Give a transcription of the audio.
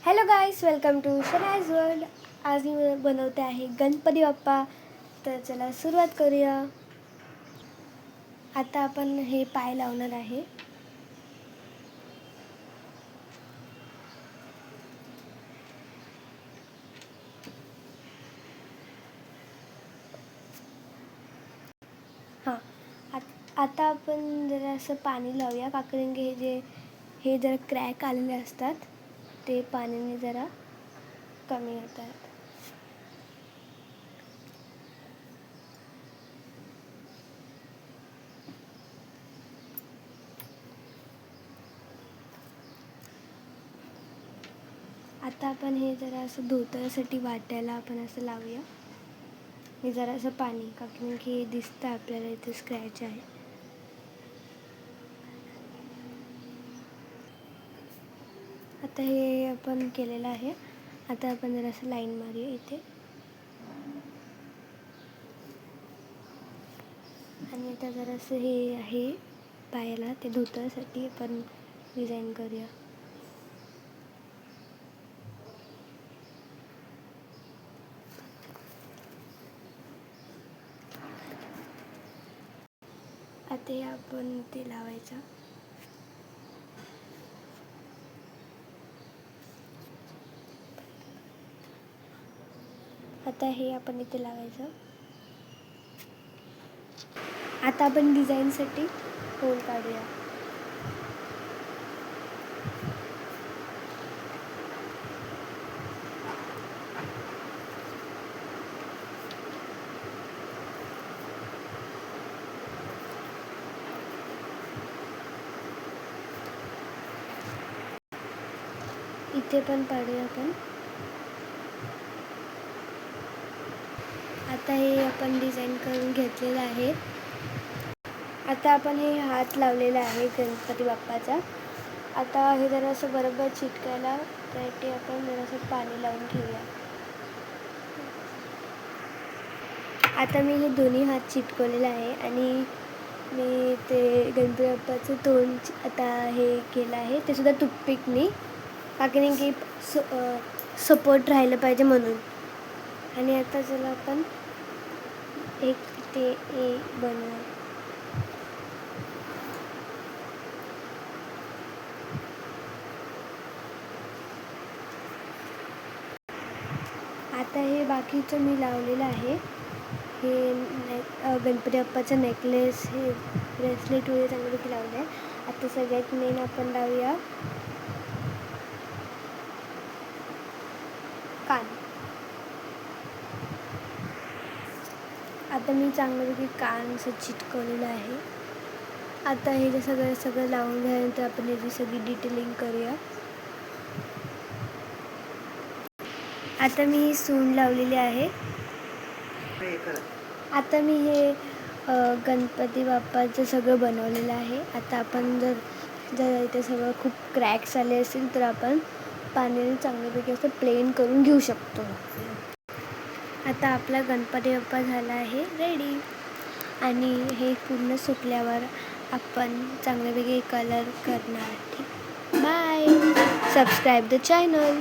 Hello guys, welcome to Shanaz world. आज मी बनवते आहे गणपती बाप्पा. तर चला सुरुवात करूया. आता आपण हे पाय लावणार आहे. हां, आता आपण जरा असं पाणी लावूया, कारण की हे जरा क्रॅक आलेले असतात, ते पाण्याने जरा कमी होतात. आता आपण हे जरा असं धोतरासाठी वाटायला आपण असं लावूया. हे जरा असं पाणी, कारण की दिसतं आपल्याला इथे स्क्रॅच आहे. आता हे आपण केलेलं आहे. आता आपण जरा असं लाईन मारूया इथे, आणि आता जरासं हे आहे पायाला, ते धोतरासाठी आपण डिझाईन करूया. आता हे आपण ते लावायचं. आता हे आपण इथे लावायचं. आता आपण डिझाईनसाठी होल काढूया. इथे पण पाडूया आपण. आता हे आपण डिझाईन करून घेतलेलं आहे. आता आपण हे हात लावलेला आहे गणपती बाप्पाचा. आता हे जरासं बरोबर चिटकायला त्यासाठी आपण जरासं पाणी लावून ठेवूया. आता मी हे दोन्ही हात चिटकवलेले आहे, आणि मी ते गणपती बाप्पाचं तोंड आता हे केलं आहे, ते सुद्धा टूथपिकनी, कारण की सपोर्ट राहिलं पाहिजे म्हणून. आणि आता चला आपण एक ते बनवूया. आता हे बाकीचं मी लावलेलं आहे. हे गणपती बाप्पाचं नेकलेस, हे ब्रेसलेट वगैरे चांगल्यापैकी लावलं आहे. आता सगळ्यात मेन आपण लावूया कान. आता मी चांगल्यापैकी कान असं चिटकवलेलं आहे. आता हे जे सगळं लावून झाल्यानंतर आपण याची सगळी डिटेलिंग करूया. आता मी सूंड लावलेली आहे. आता मी हे गणपती बाप्पाचं सगळं बनवलेलं आहे. आता आपण जर इथे सगळं खूप क्रॅक्स आले असतील तर आपण पाण्याने चांगल्यापैकी असं प्लेन करून घेऊ शकतो. आता आपला गणपती बाप्पा झाला आहे रेडी. आणि हे पूर्ण सुकल्यावर आपण चांगल्यापैकी कलर करणार. ठीक, बाय. Subscribe the channel.